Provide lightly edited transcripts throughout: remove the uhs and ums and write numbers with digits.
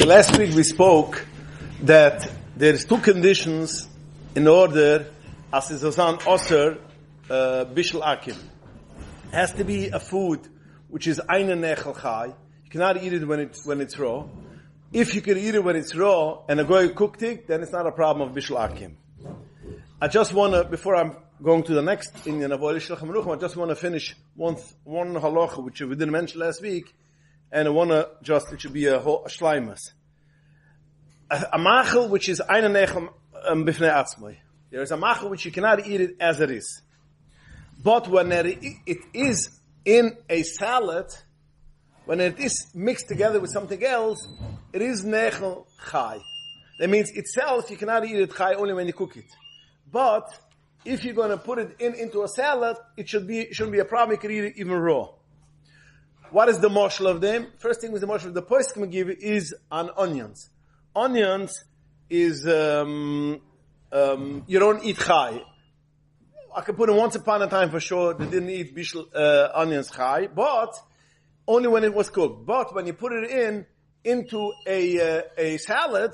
So last week we spoke that there's two conditions in order as is osan osir bishul akim. It has to be a food which is eine nechel chai. You cannot eat it when it's raw. If you can eat it when it's raw and a goy cooked it, then it's not a problem of bishul akim. I just want to, before I'm going to the next Indian of Oil Shulchan Aruch, I just want to finish one halacha which we didn't mention last week, and I want to just, it should be a shleimus. A machel which is eine nechel bifnei atzmai. There is a machel which you cannot eat it as it is. But when it is in a salad, when it is mixed together with something else, it is nechel chai. That means itself, you cannot eat it chai only when you cook it. But if you're going to put it into a salad, shouldn't be a problem. You can eat it even raw. What is the moshel of them? First thing is the moshel of the poskim give is on onions. Onions is you don't eat chai. I can put it once upon a time for sure. They didn't eat bishul onions chai, but only when it was cooked. But when you put it into a salad,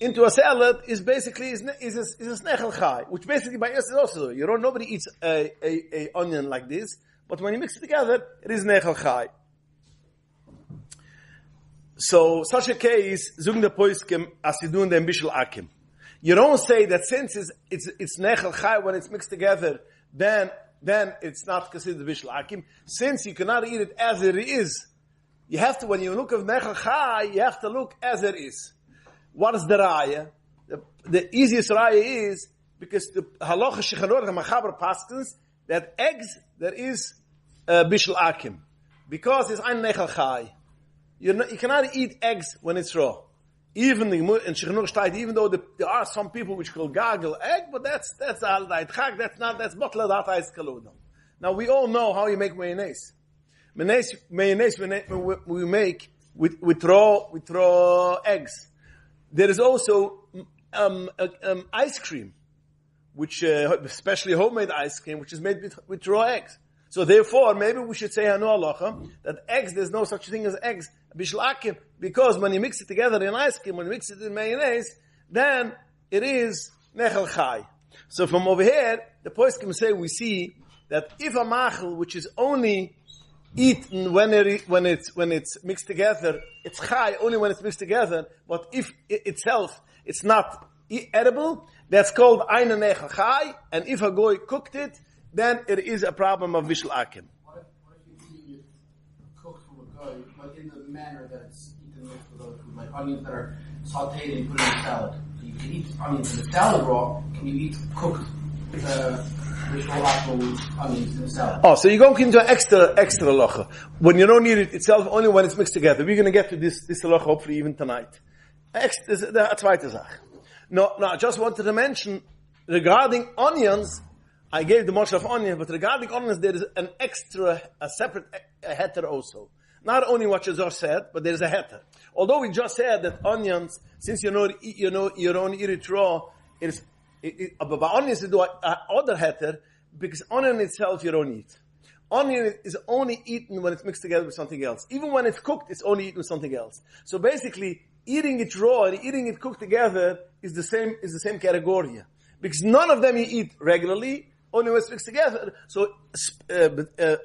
is basically is a snechel chai, which basically by us is also nobody eats a onion like this, but when you mix it together, it is nechel chai. So such a case, zung the poiskim as you do in the bishul akim. You don't say that since it's nechel chai when it's mixed together, then it's not considered bishul akim. Since you cannot eat it as it is, you have to, when you look at nechel chai, you have to look as it is. What is the raya? The easiest raya is because the halacha shechanor the machaber paskins that eggs there is bishul akim because it's ein nechel chai. You cannot eat eggs when it's raw. Even in shechanor shtayt, even though there are some people which call gagel egg, but that's al-dait chag. That's botla data is kaludam. Now we all know how you make mayonnaise. Mayonnaise we make with raw eggs. There is also ice cream, which especially homemade ice cream, which is made with raw eggs. So therefore, maybe we should say hanu halacha that eggs, there's no such thing as eggs bishul akim, because when you mix it together in ice cream, when you mix it in mayonnaise, then it is nechel chai. So from over here, the poskim say we see that if a machel which is only eaten when it's mixed together, it's chai only when it's mixed together. But if itself it's not edible, that's called eine nechel chai. And if a goy cooked it, then it is a problem of bishul akim. What if you eat it cooked from a goy, like in the manner that it's eaten mixed with other food, like onions that are sautéed and put in a salad? So you can eat onions in the salad raw. Can you eat cooked? Oh, so you're going into an extra halacha. When you don't need it itself, only when it's mixed together. We're going to get to this halacha hopefully even tonight. The zweite Sache. No, I just wanted to mention, regarding onions, I gave the much of onion, but regarding onions, there is a separate heter also. Not only what you just said, but there is a heter. Although we just said that onions, since you don't eat it raw, but onions do other heter, because onion itself you don't eat. Onion is only eaten when it's mixed together with something else. Even when it's cooked, it's only eaten with something else. So basically, eating it raw and eating it cooked together is the same category. Because none of them you eat regularly, only when it's mixed together. So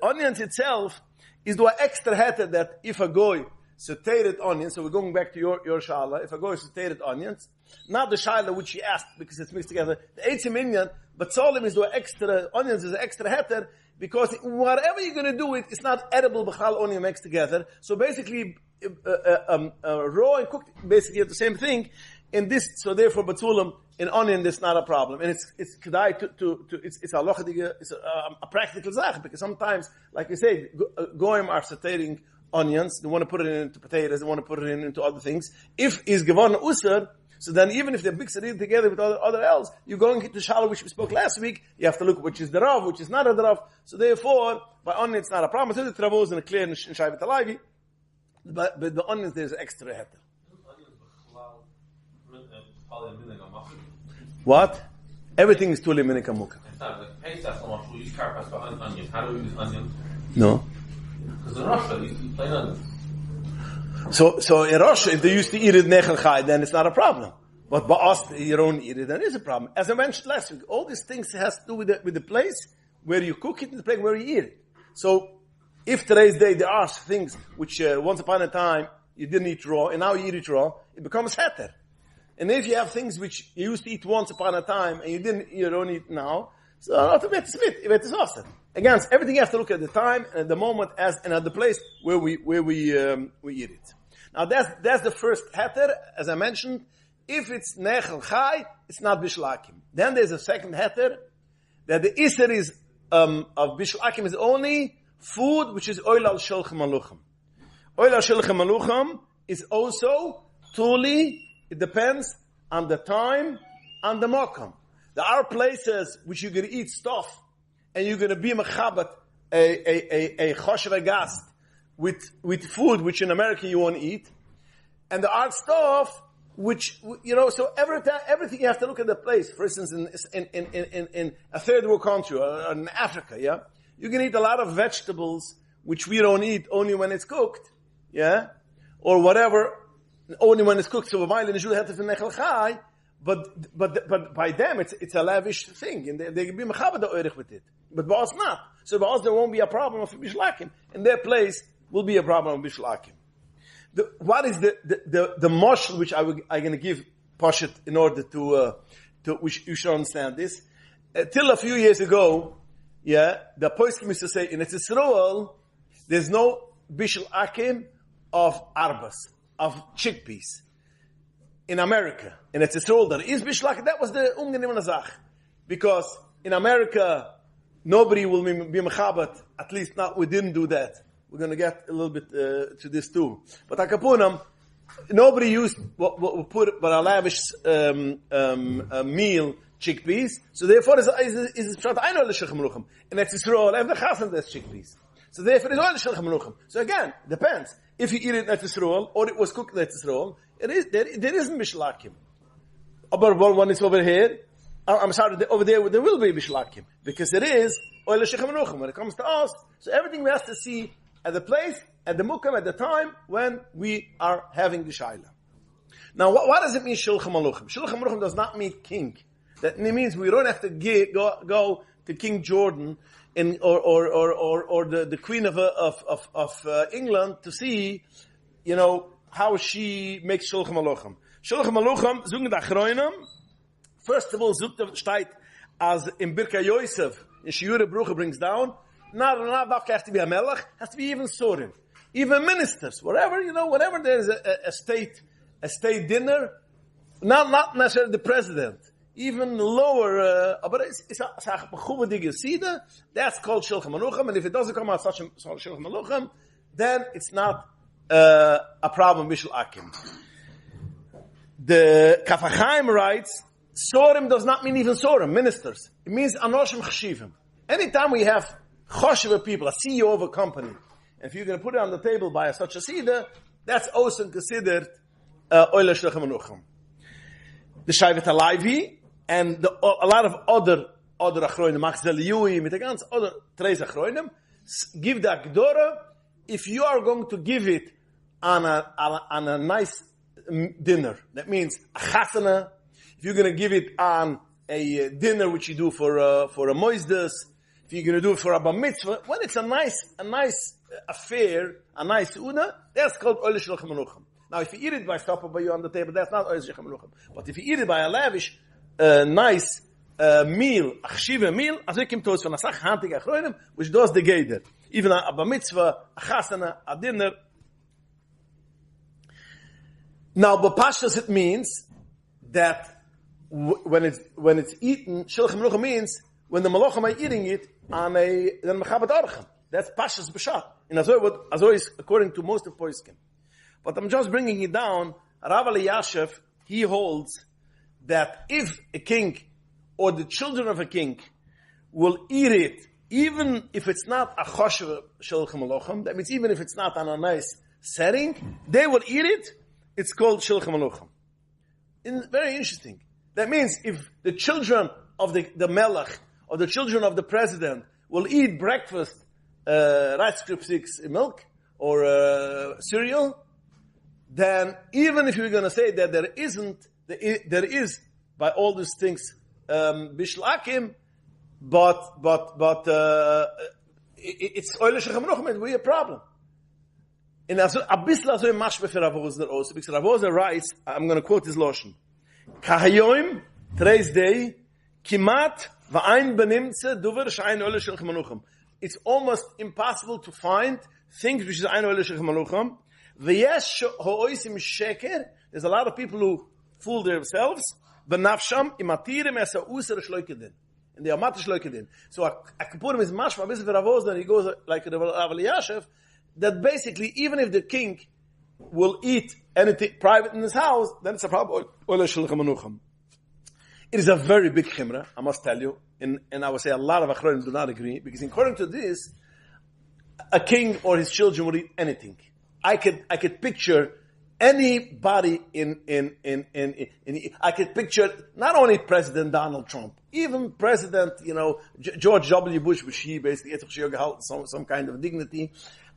onions itself is the extra heter that if a goy sauteed onions, so we're going back to your shala, if a goy sauteed onions, not the shala which he asked because it's mixed together, the eitzim inyan, but solim is the extra, onions is the extra heter, because whatever you're going to do it's not edible b'chal onion mixed together. So basically, raw and cooked basically are the same thing. In this, so therefore, batzulam in onion, that's not a problem, and it's kedai it's a lochadige, it's a practical zach, because sometimes, like you say, goyim are sauteing onions. They want to put it into potatoes. They want to put it into other things. If is given usar, so then even if they mix it together with other else, you're going into shallow, which we spoke last week. You have to look which is the rav, which is not a rav. So therefore, by onion, it's not a problem. So the travos and a clear in shayvet alavi, but the onions there's extra heter. What? Everything is tuli minika muka. No. Because in Russia, these plain onions. So in Russia, if they used to eat it nechel chai, then it's not a problem. But by us, you don't eat it, then it is a problem. As I mentioned last week, all these things has to do with the place where you cook it and the place where you eat it. So, if today's day there are things which once upon a time you didn't eat raw, and now you eat it raw, it becomes heter. And if you have things which you used to eat once upon a time and you don't eat now, so it's awesome. Again, everything you have to look at the time and at the moment and at the place where we eat it. Now that's the first heter, as I mentioned. If it's nechel chai, it's not bishul akim. Then there's a second heter, that the iser is of bishul akim is only food which is oil al shulchan maluchim. Oil al shulchan maluchim is also tuli. It depends on the time and the makam. There are places which you're going to eat stuff and you're going to be mechabat a choshev gast with food which in America you won't eat, and there are stuff which, so everything you have to look at the place. For instance, in a third world country, or in Africa, yeah, you can eat a lot of vegetables which we don't eat only when it's cooked, yeah, or whatever, only when it's cooked. So but by them it's a lavish thing, and they can be mechabed oirich with it. But by us not. So by us there won't be a problem of bishlakim. In their place will be a problem of bishlakim. What is the moshel which I'm going to give Pashat in order to which you should understand this? Till a few years ago, yeah, the poskim used to say in Israel there's no bishul akim of arbas, of chickpeas. In America, in Israel there is bishul akim. That was the ungenehm zach, because in America nobody will be mechabat. At least not, we didn't do that. We're going to get a little bit to this too. But Akapunam, nobody used what we put but a lavish meal chickpeas. So therefore, is pshat I know the shulchan maluchim. And it's Israel, every chasen there's chickpeas. So therefore, it's all the shulchan maluchim. So again, depends. If you eat it at Israel or it was cooked at Israel, there isn't bishlakim. But one is over here. I'm sorry, over there will be bishlakim, because it is oil shulchan maluchim when it comes to us. So everything we have to see at the place, at the mukam, at the time when we are having the shaila. Now, what does it mean, shulchan maluchim? Shulchan maluchim does not mean king. That means we don't have to go to King Jordan or the Queen of England to see, how she makes shulchan maluchim. Shulchan maluchim zugen da achronim. First of all, steht as in Birka Yosef, in Shiure Bruche brings down. Not have to be a melech, has to be even sorim, even ministers, whatever there's a state dinner, not necessarily the president, even lower, but it's a mechubadig yesida. That's called shulchan maluchim, and if it doesn't come out such shulchan maluchim, then it's not a problem. Bishul akim. The Kaf HaChaim writes, sorim does not mean even sorim, ministers. It means anoshim chshivim. Anytime we have choshev people, a CEO of a company, and if you're going to put it on the table by such a seder, that's also considered oil shulchan maluchim. The Shayvet HaLevi and a lot of other achronim, Machzel Yui, mit ganz other treis achronim, give the agdora if you are going to give it on a nice dinner. That means a chasana. If you're going to give it on a dinner which you do for a moisdas, if you're going to do it for a bar mitzvah, when it's a nice affair, a nice una, that's called oil shulchan maluchim. Now, if you eat it by stopping by you on the table, that's not oil shulchan maluchim. But if you eat it by a lavish, nice meal, a chshiva meal, as we come to us from a sach hantig achronim, which does the geder. Even a bar mitzvah, a chasana, a dinner. Now, b'pashtas it means that when it's eaten, shulchan maluchim means when the malachim are eating it on a mechabat archim. That's pashas b'shat. And as always, according to most of poskim. But I'm just bringing it down. Rav Eliyashiv, he holds that if a king or the children of a king will eat it, even if it's not a choshev shulchan maluchim, that means even if it's not on a nice setting, they will eat it. It's called shulchan maluchim. Very interesting. That means if the children of the melech or the children of the president will eat breakfast, rice scripts, milk or cereal, then even if you're going to say that there is by all these things Bishul Akim, but it's oile shechamenuchem, it will be a problem. And a bissla so mashbe for Rav Osner also, because Rav Osner writes, I'm going to quote his lotion. Kahayoim, today's day, kimat va'ain benimtze duver she'ain oile shechamenuchem. It's almost impossible to find things which is ein oile shechamenuchem. V'yesh ho'oisim sheker. There's a lot of people who fool themselves. V'nafsham imatirim esa user shloikedin. And they are mat shloikedin. So a kapurim is mashma a bit for Rav Osner, he goes like Rav Eliashiv, that basically, even if the king will eat anything private in his house, then it's a problem. It is a very big chimra, I must tell you, and I would say a lot of achronim do not agree, because according to this, a king or his children will eat anything. I could picture anybody I could picture not only President Donald Trump, even President, George W. Bush, which he basically some kind of dignity.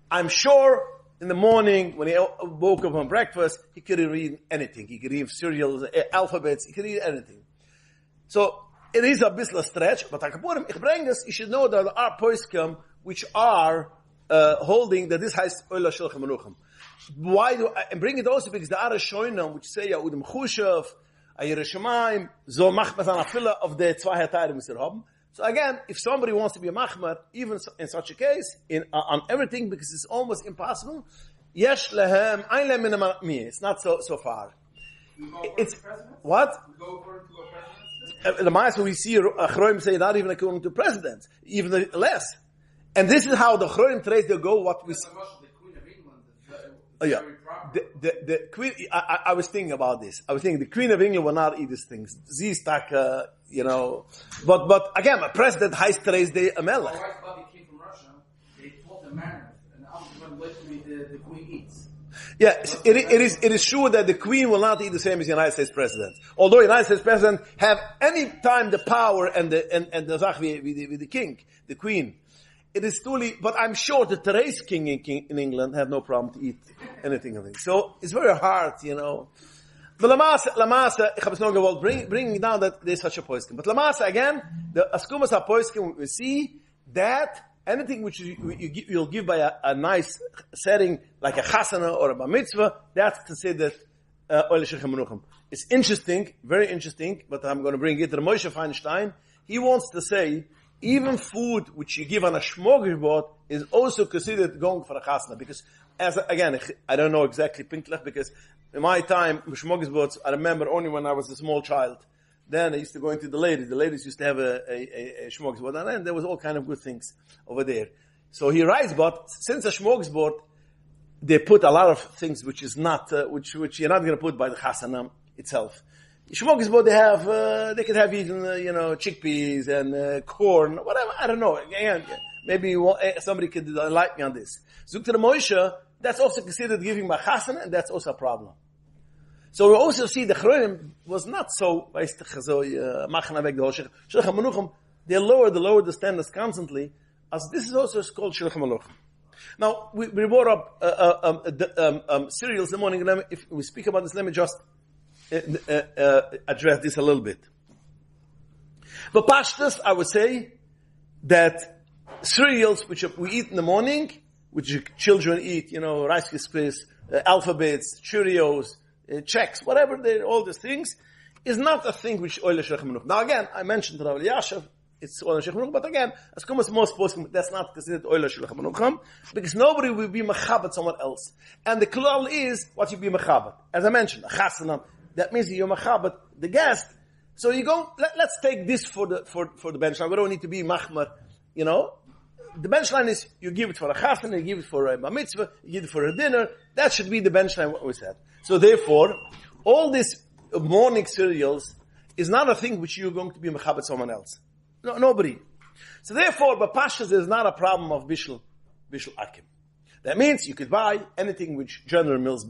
I'm sure in the morning when he woke up on breakfast, he could read anything. He could read cereals, alphabets, he could read anything. So it is a bit of a stretch, but you should know that there are poskim which are holding that this has oila shel chamenuchem. Why do I bring it also? Because the other shoinam which say Udem Chushav, Ayir Shemaim, so machmas an afila of the zwei hatayrim wir haben. So again, if somebody wants to be a machmar, even in such a case, on everything, because it's almost impossible, yesh lehem, ein lehem min mi. It's not so far. It's what? The Ma'aseh we see Achroim say not even according to presidents, even less. And this is how the Achroim trace they go. What we see. Yeah, the Queen. I was thinking about this. I was thinking the Queen of England will not eat these things. Zistak, But again, a president has today's day a melech. My wife's buddy came from Russia. They taught the manners, and I'm literally the Queen eats. Yeah, it is true that the Queen will not eat the same as the United States President. Although the United States President have any time the power and the zach with the King, the Queen. It is truly, but I'm sure the today's king in England have no problem to eat anything of it. So it's very hard, But Lamasa, ich habe es noch gewollt, bring down that there's such a poiskin. But Lamasa, again, the askumas are poiskin, we see that anything which you'll give by a nice setting, like a chasana or a bar mitzvah, that's considered oile shel chamenuchem. It's interesting, very interesting, but I'm going to bring it to Moshe Feinstein. He wants to say, even food which you give on a smorgasbord is also considered going for a chasna. Because, I don't know exactly pinklech, because in my time, smorgasbords, I remember only when I was a small child. Then I used to go into the ladies. The ladies used to have a smorgasbord, and then there was all kind of good things over there. So he writes, but since a smorgasbord, they put a lot of things which is not, which you're not going to put by the chasana itself. Smorgasbord, they could have even, chickpeas and corn, whatever. I don't know. Again, maybe somebody could enlighten me on this. Zuk to the Moshe, that's also considered giving by chasana, and that's also a problem. So we also see the Chronim was not so, they lowered the standards constantly, as this is also called Shulchan Aruch. Now, we brought up cereals in the morning, and if we speak about this, let me just address this a little bit. But pashtus, I would say that cereals which we eat in the morning, which children eat, Rice Krispies, alphabets, Cheerios, checks, whatever, all these things, is not a thing which oile shel chamenuchem. Now again, I mentioned Rav Eliashiv, it's oile shel chamenuchem, but again, as come as most possible, that's not considered oile shel chamenuchem, because nobody will be mechabat someone else. And the klal is what you be mechabat. As I mentioned, a chasana, that means you're mechabat the guest. So you go, let's take this for the bench line. We don't need to be machmar, The bench line is, you give it for a chasana, you give it for a bar mitzvah, you give it for a dinner. That should be the bench line, what we said. So therefore, all these morning cereals is not a thing which you're going to be mechabat someone else. No, nobody. So therefore, b'pashas is not a problem of Bishul Akim. That means you could buy anything which General Mills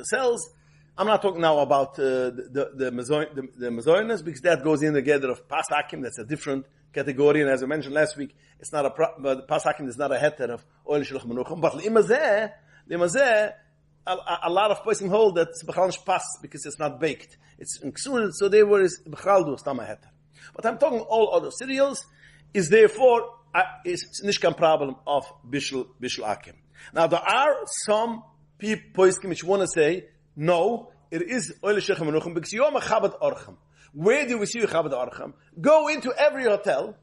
sells. I'm not talking now about the mezoinas, because that goes in together of Pas Akim, that's a different category, and as I mentioned last week, it's not but Pas Akim is not a heter of oil shel chamenuchem. But l'imazeh, a lot of person hold that it's bechal pas because it's not baked. It's in ksur, so therefore it's bechal du stama heter. But I'm talking all other cereals is therefore it's nicht problem of Bishul Akim. Now there are some people which want to say no, it is oil shechem menuchim because you are mechabed orchem. Where do we see mechabed orchem? Go into every hotel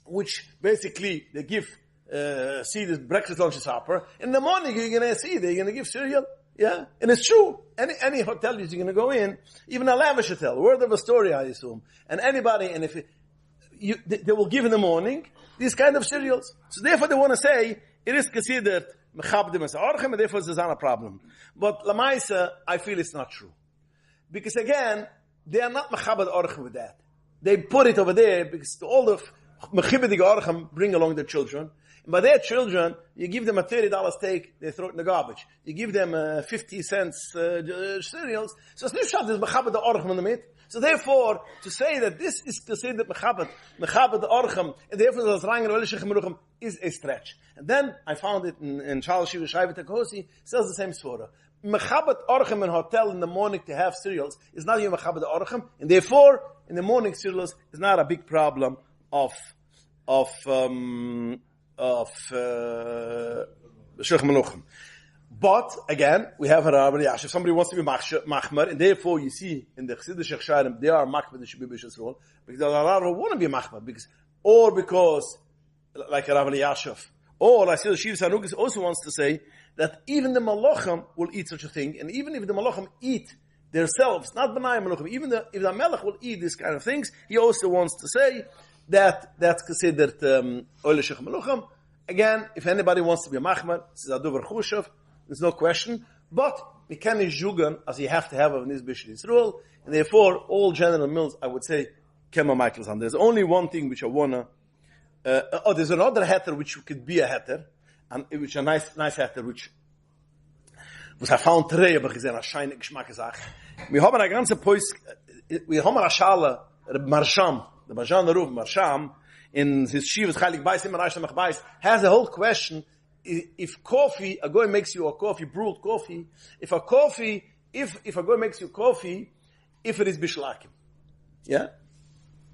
which basically they give see this breakfast, lunch, and supper. In the morning you're going to see they're going to give cereal. Yeah, and it's true. Any hotel you're going to go in, even a lavish hotel, word of a story, I assume, and anybody, and if they will give in the morning these kind of cereals. So therefore, they want to say it is considered mechabdim as orchem, and therefore there's not a problem. But lamaisa, I feel it's not true, because again, they are not mechabed orchem with that. They put it over there because all the mechibedige orchem bring along their children. By their children, you give them a $30 steak, they throw it in the garbage. You give them 50 cents cereals. So it's not there's mechabed the orchem in the mid. So therefore, to say that this is considered mechabed the orchem, and therefore there's rang and oilishich menuchim is a stretch. And then I found it in Charles Shiva Shaiva Takosi, says the same svara. Mechabed orchem in hotel in the morning to have cereals is not even mechabed orchem, and therefore in the morning cereals is not a big problem of Shech Menuchim. But again, we have a Rabbi Yash. If somebody wants to be machmer, and therefore you see in the Chassidic Shechsharim they are machmer, they should be bishul's role, because there are a lot who want to be machmer, because like a Rabbi Yashav, or like the Shiv Sanugis also wants to say that even the Malachim will eat such a thing, and even if the Malachim eat themselves, not B'nai Malachim, even if the Melech will eat these kind of things, he also wants to say that that's considered Oile Shech Menuchim. Again, if anybody wants to be a machmer, this is a dover chushav, there's no question. But we can't jugan as you have to have in this Bishul Yisrael, and therefore all general mills, I would say, Kema Michael's on. There's only one thing which I wanna. There's another heter which could be a heter, and which a nice heter which was I found today, aber gesehen a scheine Geschmack gesagt. Wir haben eine ganze wir haben eine Schale Marsham. The Bajan Ruf Marsham in his Shivas Chalik Bais Imarash Bais has a whole question: if coffee, a guy makes you a coffee, brewed coffee, if a guy makes you coffee, if it is bishlakim, yeah,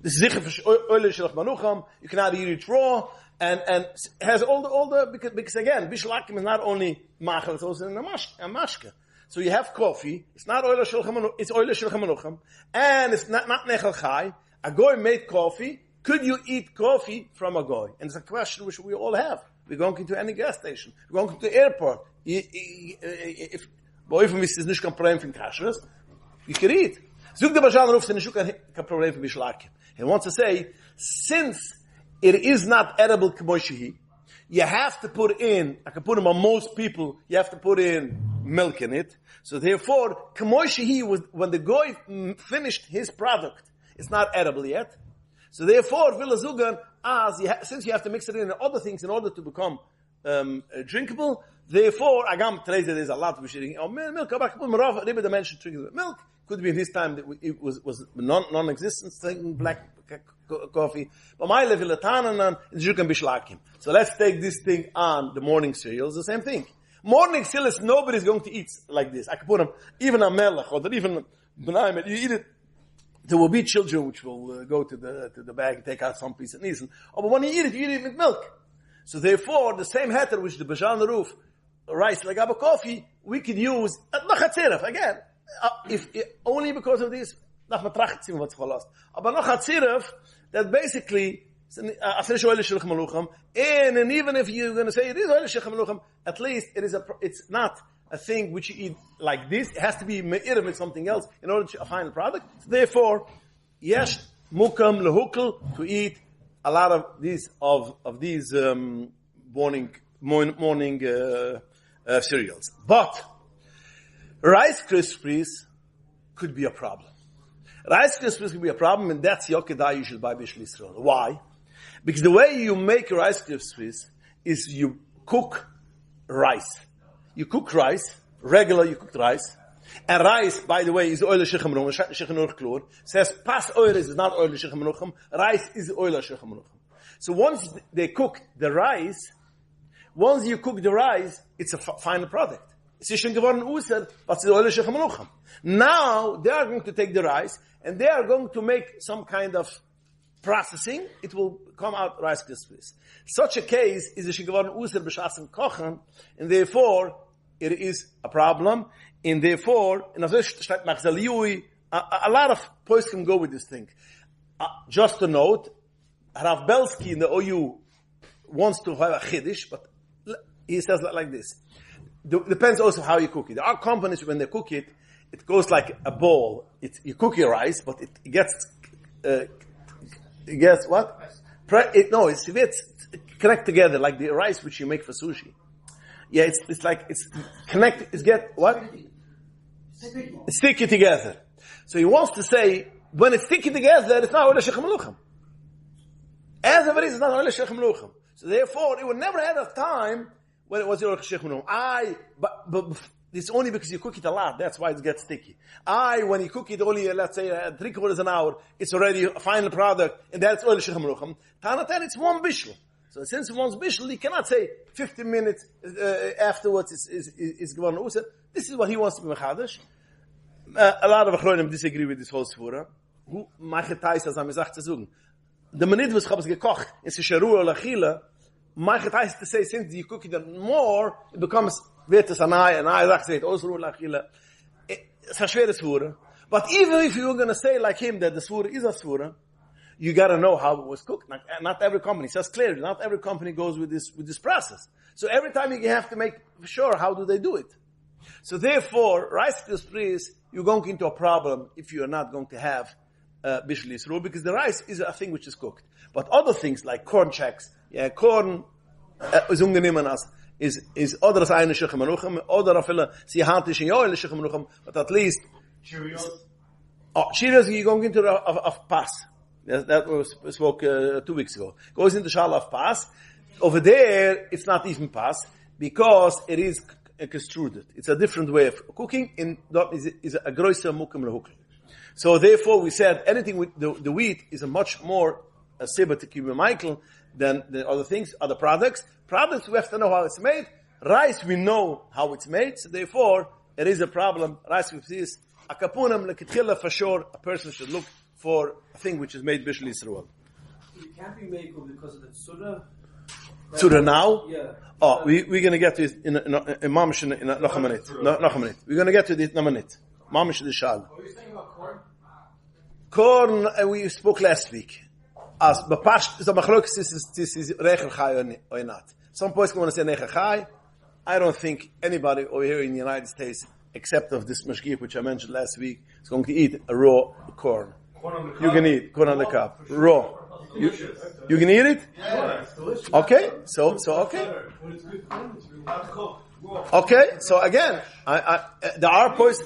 this is oile shelach manucham. You cannot eat it raw, and has all the because again bishlakim is not only machal, it's also in a mashke. So you have coffee. It's not oile shelach manucham. It's oile shelach manucham, and it's not nechal chai. A goy made coffee. Could you eat coffee from a goy? And it's a question which we all have. We're going into any gas station. We're going to the airport. If boy is nicht kein Problem für Kashrus, you can eat. Zug der Bajan Ruf ist nicht kein Problem für Bishlakim. He wants to say, since it is not edible k'moshehi, you have to put in, I can put in on most people, you have to put in milk in it. So therefore, k'moshehi was when the goy finished his product. It's not edible yet. So therefore, since you have to mix it in other things in order to become drinkable, therefore, today's there's a lot of eating. Milk, milk could be in his time that it was non-existent thing, black coffee. But my level you can be shlakim. So let's take this thing on the morning cereals, the same thing. Morning cereals, nobody's going to eat like this. I can put them, even a melech, or even b'naim, you eat it. There will be children which will go to the bag and take out some piece of nisan. But when you eat it with milk. So therefore, the same heter which the Bajan Ruf, rice like a coffee, we could use nachatziraf again. If only because of this, nach matrachitzim what's lost. But nachatziraf, that basically, and even if you're going to say it is oil shech melucham, at least it's not a thing which you eat like this. It has to be me'irav with something else in order to a final product. So therefore, yes, mukam lehukel, to eat a lot of these morning cereals. But Rice Krispies could be a problem. Rice Krispies could be a problem, and that's yokedai you should buy Bishul Yisrael. Why? Because the way you make Rice Krispies is you cook rice. You cook rice, regular you cooked rice. And rice, by the way, is oil shechem menucham, shechem klur. Says pas oil is not oil shechem menucham. Rice is oil shechem menucham. So once they cook the rice, Once you cook the rice, it's a final product. Es ist schon geworden User, was ist Oile Shechem Menucham. Now, they are going to take the rice, and they are going to make some kind of processing. It will come out Rice Krispies. Such a case is a schon geworden User beschassen kochen, and therefore, it is a problem, and therefore, in a lot of points can go with this thing. Just a note, Rav Belsky in the OU wants to have a chiddush, but he says like this. Depends also how you cook it. There are companies when they cook it, it goes like a ball. You cook your rice, but it gets what? It gets connect together like the rice which you make for sushi. Yeah, it's like it's connect. It's get what? Sticky together. So he wants to say when it's sticky together, it's not Oile Shechem Menucham. As it is, it's not Oile Shechem Menucham. So therefore, it would never have a time when it was Oile Shechem Menucham. But it's only because you cook it a lot. That's why it gets sticky. When you cook it only, let's say, 3/4 an hour, it's already a final product, and that's Oile Shechem Menucham. Tanatan, it's one Bishul. So since one's Bishul, you cannot say 15 minutes afterwards is Gwan Usa. This is what he wants to be Mechadash. A lot of Achronim disagree with this whole Svura. Who Machetais as Amizach zu sagen. The Manidvus hab's gekocht, it's a Sharu or Lachila. Machetais to say, since you cook it more, it becomes Vetus Anai, and I say it also Lachila. It's a schwere Svura. But even if you're going to say like him that the Svura is a Svura, you got to know how it was cooked. Not every company says clearly. Not every company goes with this process. So every time you have to make sure how do they do it. So therefore, Rice Krispies, you're going into a problem if you are not going to have Bishul Yisroel, because the rice is a thing which is cooked. But other things like corn checks, corn is ungenehmen as is other as eine Shechem Menucham, other afila sie hantish in Yoel Shechem Menucham, but at least Cheerios. Cheerios you're going into of Pas. That was spoke 2 weeks ago. Goes into Shala of Pas. Over there, it's not even Pas because it is extruded. It's a different way of cooking. In that is a grosser mukim lehukl. So therefore, we said anything with the wheat is a much more sibah to keep Michael than the other things, other products. Products we have to know how it's made. Rice we know how it's made. So therefore, it is a problem. Rice with this a kapunam lekitchila for sure. A person should look for a thing which is made Bishul Yisroel. It can't be made because of the Surah. Surah now? Yeah. We're going to get to it in Mamish in noch a minute. Noch a minute. We're going to get to it in a minute. Mamish the Shal. What are you saying about corn? Corn, we spoke last week. As Bapash, the Machlokes is Recher Chai or not. Some points want to say Necher Chai. I don't think anybody over here in the United States, except of this mashgiach which I mentioned last week, is going to eat a raw corn. You can eat corn on the cob, raw. You can eat it? Yeah, it's delicious. Okay, so okay. Okay, so again, there are points.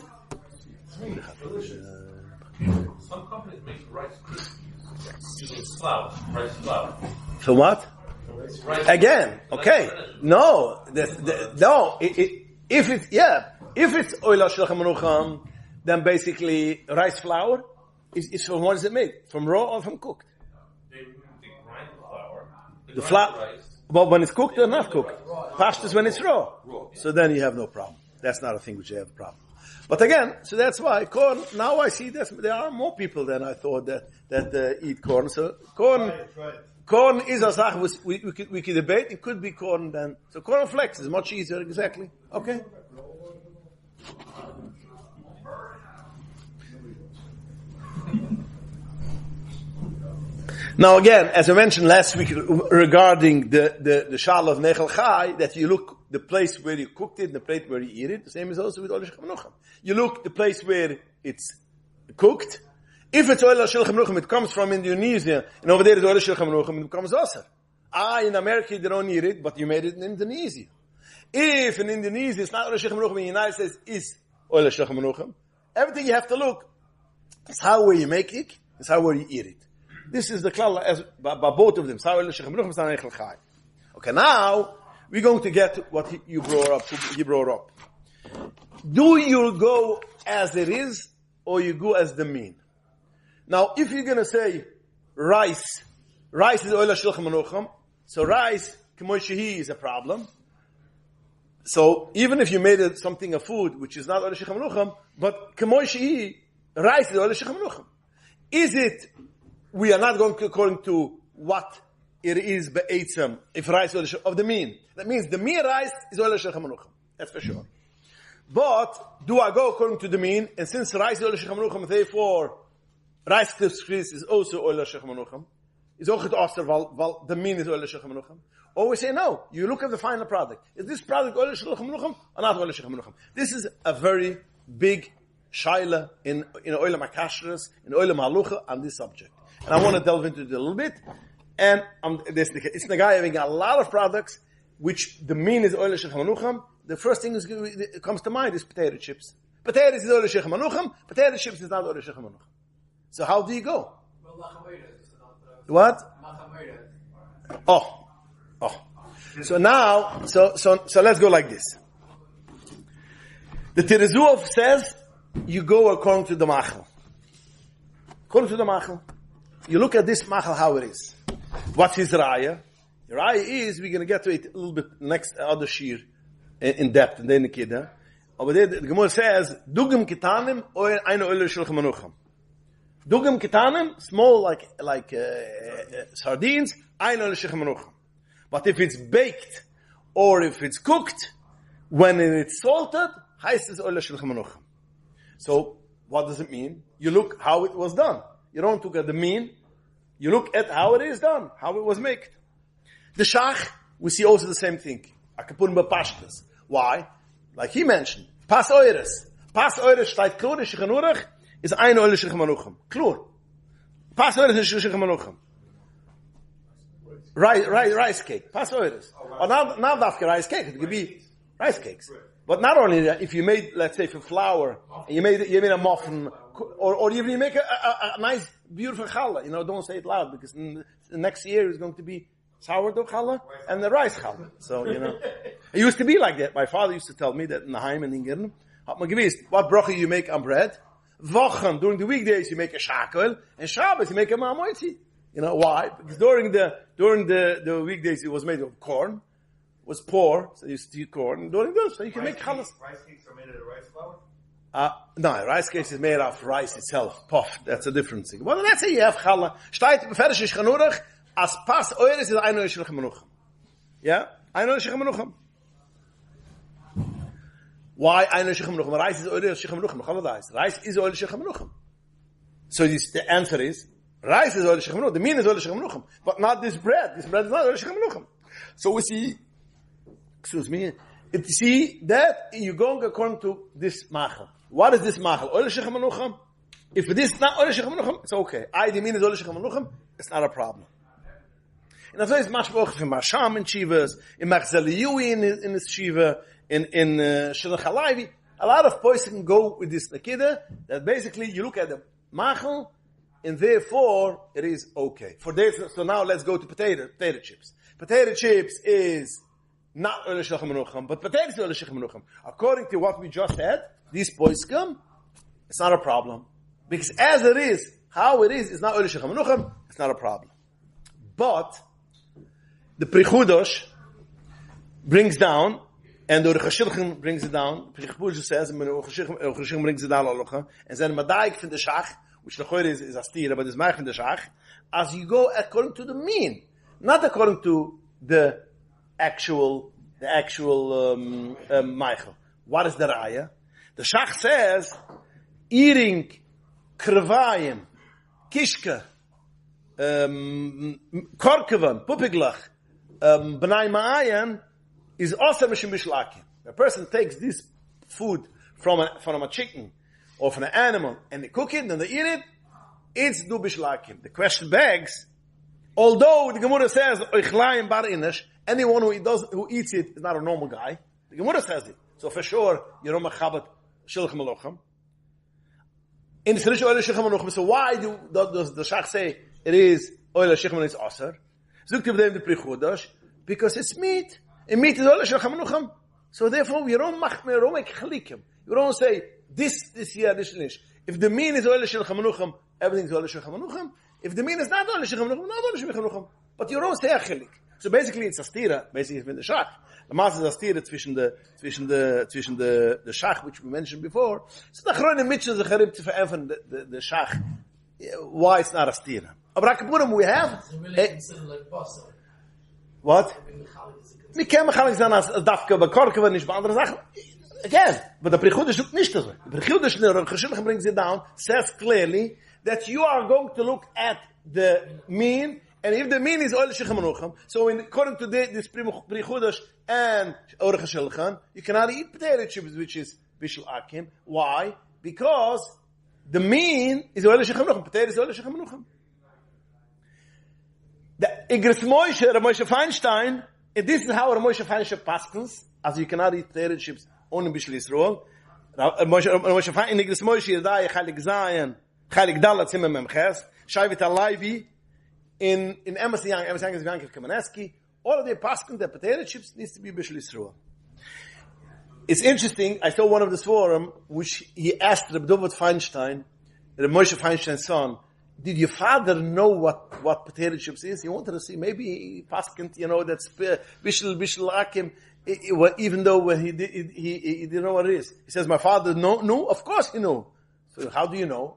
Some companies make rice krispies using flour, rice flour. So what? Again, okay. No, no. If it's oila shechem menucham, then basically rice flour is from what is it made? From raw or from cooked? They grind the flour. The flour, but when it's cooked or not cooked? Pashtus is when it's raw. So then you have no problem. That's not a thing which you have a problem. But again, so that's why corn. Now I see that there are more people than I thought that eat corn. So corn is a sach we could debate. It could be corn then. So corn flex is much easier. Exactly. Okay. Now again, as I mentioned last week regarding the shal of Nechel Chai, that you look the place where you cooked it, and the plate where you eat it. The same is also with Oil Shechem Menucham. You look the place where it's cooked. If it's Oil Shechem Menucham, it comes from Indonesia, and over there is Oil Shechem Menucham, it becomes Osir. In America they don't eat it, but you made it in Indonesia. If in Indonesia it's not Oil Shechem Menucham, in the United States is Oil Shechem Menucham, everything you have to look is how where you make it, is how where you eat it. This is the klal as by both of them. Okay, now we're going to get to what you brought up. Do you go as it is, or you go as the mean? Now, if you're going to say rice is oila shulchan menucham, so rice k'moy shehi is a problem. So even if you made something a food which is not oil shechem menucham, but kemoishi rice is oil shechem menucham. Is it? We are not going according to what it is be'etzem. If rice is of the mean, that means the mean rice is oil shechem menucham. That's for sure. But do I go according to the mean? And since rice is oil shechem menucham, therefore rice kris is also oil shechem menucham. Is auch also weil the mean is oil shechem menucham. Or we say no. You look at the final product. Is this product oil shechem menucham or not oil shechem menucham? This is a very big shaila in oil makashras, in oil malucha on this subject. And I want to delve into it a little bit. And it's the guy having a lot of products which the mean is oil shechem menucham. The first thing that comes to mind is potato chips. Potatoes is oil shechem menucham. Potato chips is not oil shechem menucham. So how do you go? What? Oh. So now, so let's go like this. The Terezuov says you go according to the machal. According to the machal, you look at this machal how it is. What's his raya? The raya is we're going to get to it a little bit next other shir in depth and then the kidda. But the Gemara says dugim kitanim or eine oil shechem menucham. Dugim kitanim, small like sardines, eine oil shechem menucham. But if it's baked or if it's cooked, when it's salted, heißt es oil shechem menucham. So what does it mean? You look how it was done. You don't look at the mean. You look at how it is done, how it was made. The shach, we see also the same thing. Akapun bepashtas. Why? Like he mentioned, pas oires. Pas oires steht klur, shechanurach, is eine oil shechem menucham. Klur. Pas oires is shechem menucham. Rice cake. Pas oires. Or not after rice cake. It could be rice cakes. But not only that, if you made, let's say, from flour, and you made a muffin, or even you make a nice, beautiful challah. Don't say it loud, because the next year is going to be sourdough challah and the rice challah. So, it used to be like that. My father used to tell me that in the Heim and in Girn, what bracha you make on bread? Wochen, during the weekdays you make a shakel, and Shabbos you make a mamoitzi. Why? Because during the weekdays it was made of corn. Was poor, so you steal corn, and doing this, so you can make challah. Rice cakes are made out of rice flour? No, rice cakes is made of rice itself. Puff, that's a different thing. Well, let's say you have challah. Steigt beferish ish chanurach, as pas oires is ein oil shechem menucham. Yeah? Ein oil shechem menucham. Why ein oil shechem menucham? Rice is oil shechem menucham. Rice is oil shechem menucham. So the answer is, rice is oil shechem menucham. The mean is oil shechem menucham. But not this bread. This bread is not oil shechem menucham. So we see, see that you're going according to this machal. What is this machal? Oil shechem menucham. If this is not oil shechem menucham, it's okay. The mean is oil shechem menucham, it's not a problem. And that's why it's much more in Masham in Shivas, in Machzaliyui in his Shiva, in Shilach Halayvi. A lot of boys can go with this Nakida, that basically you look at the machal, and therefore it is okay. So now let's go to potato chips. Potato chips is not oil shechem menucham, but potatoes is oil shechem menucham. According to what we just said, these boys come, it's not a problem. Because as it is, how it is not oil shechem menucham, it's not a problem. But the Prichudosh brings down, and the Rechashilchen brings it down. Prichudosh says, and Rechashilchen brings it down, and then Madaik from the Shach, which the Choyre is a stira, but is Maich from the Shach, as you go according to the mean, not according to the actual Meichel. What is the Raya? The Shach says, eating krevayim, kishka, korkevan, pupiglach, b'nai ma'ayan, is also mishim bishlakim. A person takes this food from a chicken or from an animal and they cook it and they eat it, it's du bishlakim. The question begs, although the Gemara says, oichlayim bar inish, anyone who eats it is not a normal guy. The Gemara says it. So for sure, you don't mechabat shilch melocham. In the tradition, oil shechem menucham. So why does the Shach say it is oil shechem and it's aser? Zukt them the prichudosh because it's meat. And meat is oil shechem menucham. So therefore, you don't make chalikim. You don't say this year, this nish. If the mean is oil shechem menucham, everything is oil shechem menucham. If the mean is not oil shechem menucham, not oil shechem menucham. But you don't say a chalik. So basically it's a stira, basically it's the shach. The mass is a stira zwischen the shach, which we mentioned before. So the chroine mitchell the charib to verämpfen the shach. Why it's not a stira. Aber akapurim we have. What? We can't mechanic sein als dafke bei korke, wenn nicht bei anderen Sachen. Again, but the Prichudish look nicht so. The Prichudish brings it down, says clearly that you are going to look at the mean, and if the mean is oil shechamanucham, so according to this Prichudish and Orech HaShulchan, you cannot eat potato chips, which is Bishul Akim. Why? Because the mean is oil shechamanucham. Potato is oil shechamanucham. The Igris Moshe, Moshe Feinstein, and this is how Moshe Feinstein paskens, as you cannot eat potato chips only Bishul Yisroel. Moshe Feinstein, in Igris Moshe, Yerdai, Chalik Zayin, Chalik Dalat, Zimmer Memches, Shavit Alayvi, in Amos Young is Yankiv Kamenetsky, all of the paskens, the potato chips needs to be Bishul Yisroel. It's interesting, I saw one of the forum, which he asked Reb Dovid Feinstein, Reb Moshe Feinstein's son, did your father know what potato chips is? He wanted to see, maybe paskent, that's Bishul Akim, even though when he didn't know what it is. He says, my father knew? Of course he knew. So how do you know?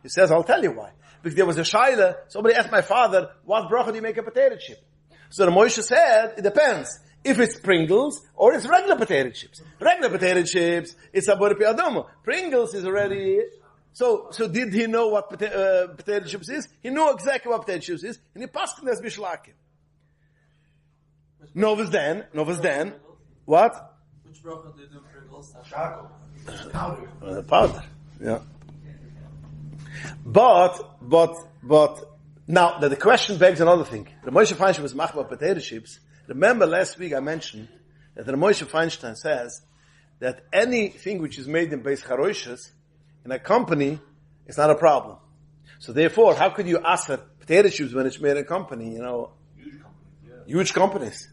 He says, I'll tell you why. Because there was a shaila, somebody asked my father, what bracha do you make a potato chip? So the Moshe said, it depends. If it's Pringles, or it's regular potato chips. Regular potato chips, it's a boripi adomo. Pringles is already... So did he know what potato chips is? He knew exactly what potato chips is, and he passed it as Bishul Akim. Novus then, what? Which bracha do you do Pringles? Powder. Yeah. But now the question begs another thing. The Moshe Feinstein was machma potato chips. Remember last week I mentioned that the Moshe Feinstein says that anything which is made in Beis Charoishes in a company is not a problem. So therefore, how could you ask for potato chips when it's made in a company? Huge companies.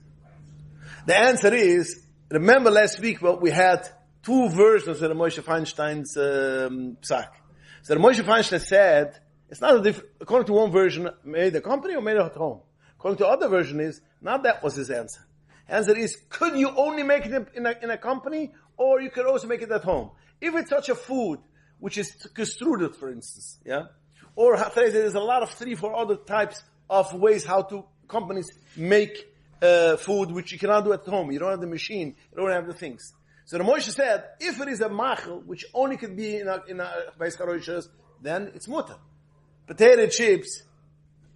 The answer is, remember last week, we had two versions of the Moshe Feinstein's psak. So the Moshe Feinstein said, it's not a different, according to one version, made a company or made it at home. According to the other version is, not that was his answer. Answer is, could you only make it in a company, or you could also make it at home? If it's such a food, which is extruded, for instance, or there's a lot of 3-4 other types of ways how to companies make food which you cannot do at home. You don't have the machine, you don't have the things. So the Moshe said, if it is a machel which only could be in a Beis Charoishes, then it's mutter. Potato chips,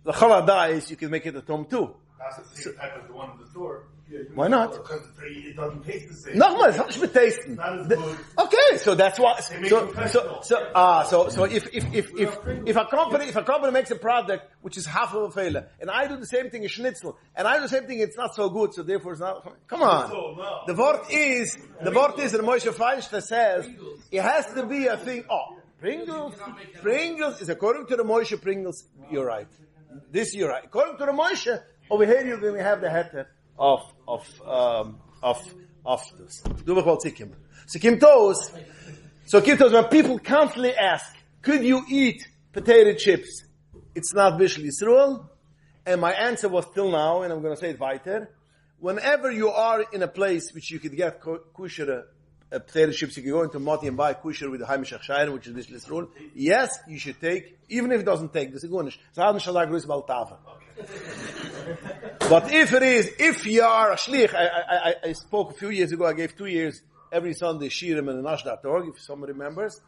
the challah dies, you can make it at home too. That's the same type as the one in the store. Why not? Because it doesn't taste the same. No, it's not with tasting. Not as good. Okay, so that's why. They make So if a company makes a product which is half of a failure, and I do the same thing in schnitzel, and I do the same thing, it's not so good, so therefore it's not. Come on. No. The word is, that Moshe Feinstein says, it has to be a thing. Oh, Pringles is according to the Moshe Pringles. You're right. This you're right. According to the Moshe, over here you're going to have the heter of this. Do we call Sikim? Sikim Toes. So Sikim Toes, when people constantly ask, could you eat potato chips? It's not Bishul Yisroel. And my answer was till now, and I'm going to say it weiter. Whenever you are in a place which you could get kosher potato chips, you can go into Moti and buy kosher with the Haimishach Shayren, which is Bishul Yisroel. Yes, you should take, even if it doesn't take, this is good. But if you are a shlich, I spoke a few years ago, I gave 2 years every Sunday shiurim in the nash.org, if somebody remembers.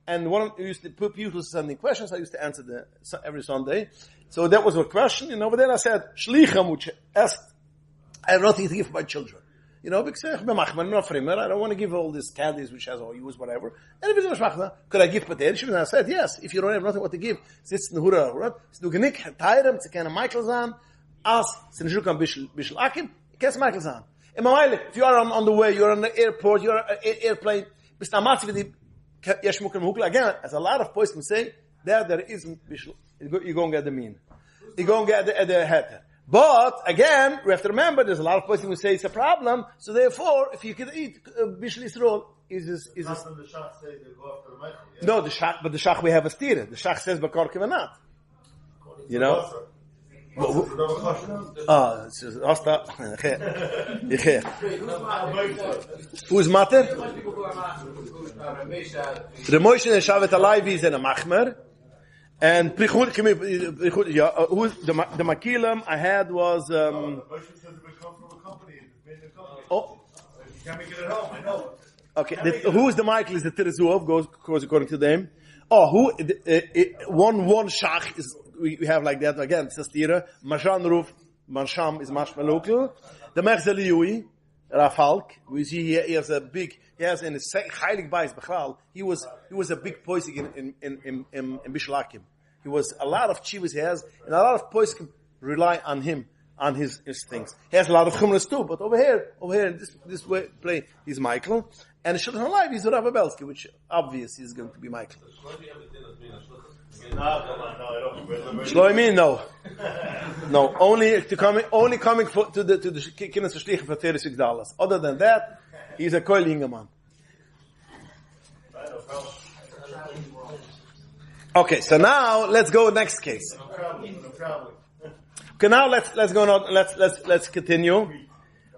And one used to put people sending questions, I used to answer every Sunday. So that was a question, and over there I said, shlichim, which asked, I have nothing to give my children. Because I'm not frimer, I don't want to give all these candies which has all use, whatever. And if it's mashmachna, could I give potato chips? And I said, yes, if you don't have nothing what to give, sitz in hura, du genik, teirem, zu keine Michael zahn, as, sin shukam bishul akim, kes Michael zahn. In my if you are on the way, you're on the airport, you're on an airplane, bist amatzi with the yeshmukim hukla, again, as a lot of poiskim say, there isn't bishul, you're going to get the mean. You're going to get the heter. But again, we have to remember there's a lot of places who say it's a problem. So therefore, if you can eat Bishul Yisroel, is not when the shach say they go after the Michael. Yeah? No, the shach we have a stira. The shach says Bakar Kivanat. Who's matter? The Moshe and Shavet Alayvi is in a machmer. And Prichut, who's the Makilam I had was, oh. You can't make it at home, I know. Okay, who's the Michael is the Terezuov, goes according to them. Oh, one shach is, we have like that again, it's a stira. Mashan Ruf, Masham is Mashmalokl. The Merzeliui, Rafalk, we see he has in his Heilig Bais Bechal, he was a big poisik in Bishalakim. He was a lot of chivas he has, and a lot of poiskim rely on him, on his things. He has a lot of chumras too, but over here, in this way, play, he's Michael. And Shulchan Aruch is Rabbi Belsky, which obviously is going to be Michael. Shloimi, no. No, only coming to the Kinnis Shlichim for $36. Other than that, he's a Koilinger man. Okay, so now let's go next case. Okay, now let's go on. Let's continue.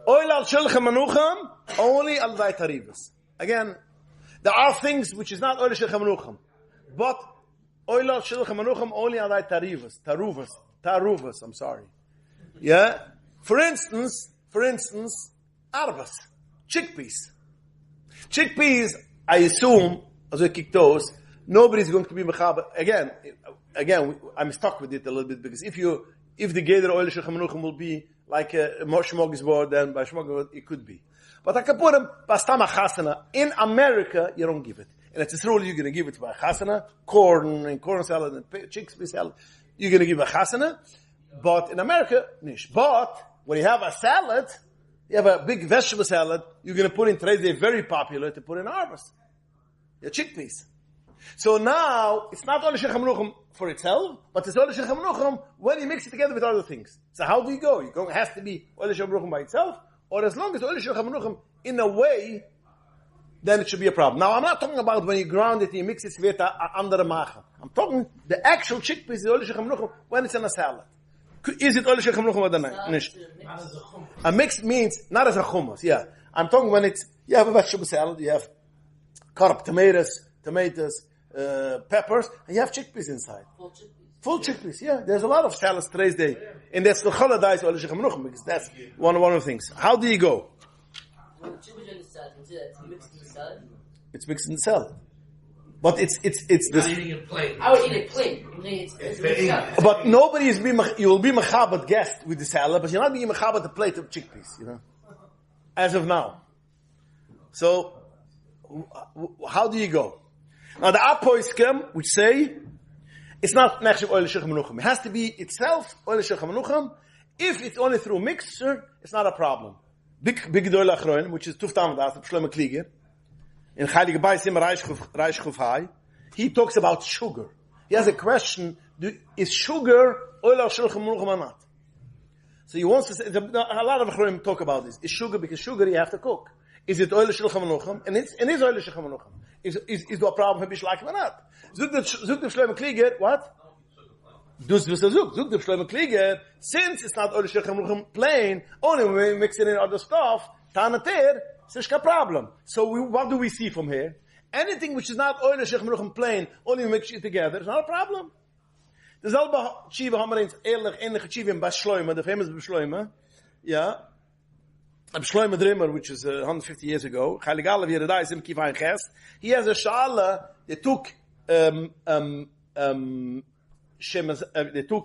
Oil al shulchan manucham, only al day tarivas. Again, there are things which is not oil al shulchan manucham, but oil al shulchan manucham only al day taruvas. I'm sorry. Yeah. For instance, arbas, chickpeas. Chickpeas, I assume, as we kick those, nobody's going to be mechaber. Again, I'm stuck with it a little bit because if the gather oil shulchan manucham will be like a Shmoggisbord, then by Shmoggisbord it could be. But I can put them bastama chasana. In America, you don't give it. And it's a rule you're going to give it by chasana, corn salad and chickpea salad. You're going to give a chasana. But in America, nish. But when you have a salad, you have a big vegetable salad, you're going to put in today, they're very popular to put in harvest. Your chickpeas. So now, it's not only shulchan manucham for itself, but it's only shulchan manucham when you mix it together with other things. So how do you go? It has to be only shulchan manucham by itself, or as long as only shulchan manucham in a way, then it should be a problem. Now, I'm not talking about when you ground it and you mix it with andere macha. I'm talking the actual chickpeas is only shulchan manucham when it's in a salad. Is it only shulchan manucham or not? A mix means not as a hummus. Yeah, I'm talking when it's you have a vegetable salad, you have cut up tomatoes, peppers, and you have chickpeas inside. Full chickpeas, yeah. There's a lot of salads today's and that's the holidays or because that's one of the things. How do you go? When the chickpeas are in the salad, it's mixed in the salad? It's mixed in the salad. But it's this. Eating it plain. I would eat it plain. But nobody is you will be mechabat guest with the salad, but you're not being mechabat a plate of chickpeas, as of now. So, how do you go? Now the apoiskim, which say, it's not nechshev oil shulchan manucham. It has to be itself oil shulchan manucham. If it's only through mixture, it's not a problem. Big Gdoli achronim, which is Tuftam Das, Shlomo Klieger, in Heilige Beisim Reish Chuf, he talks about sugar. He has a question: is sugar oil shulchan manucham or not? So he wants to say. A lot of achronim talk about this. Is sugar because sugar you have to cook? Is it oil shulchan manucham? And is oil shulchan manucham? Is there a problem for Bishalakim or not? Zug the Shlomo Klieger, what? Zug the Shlomo Klieger, since it's not oil shulchan manucham plain, only when we mix it in other stuff, tanater, it's a problem. So what do we see from here? Anything which is not oil shulchan manucham plain, only we mix it together, it's not a problem. The Zalba Chiva Hamarins Ehrlich Enlich Chivim Bas Shloima, the famous Shloima, yeah. Shlomo Drimmer, which is 150 years ago, he has a shala. They took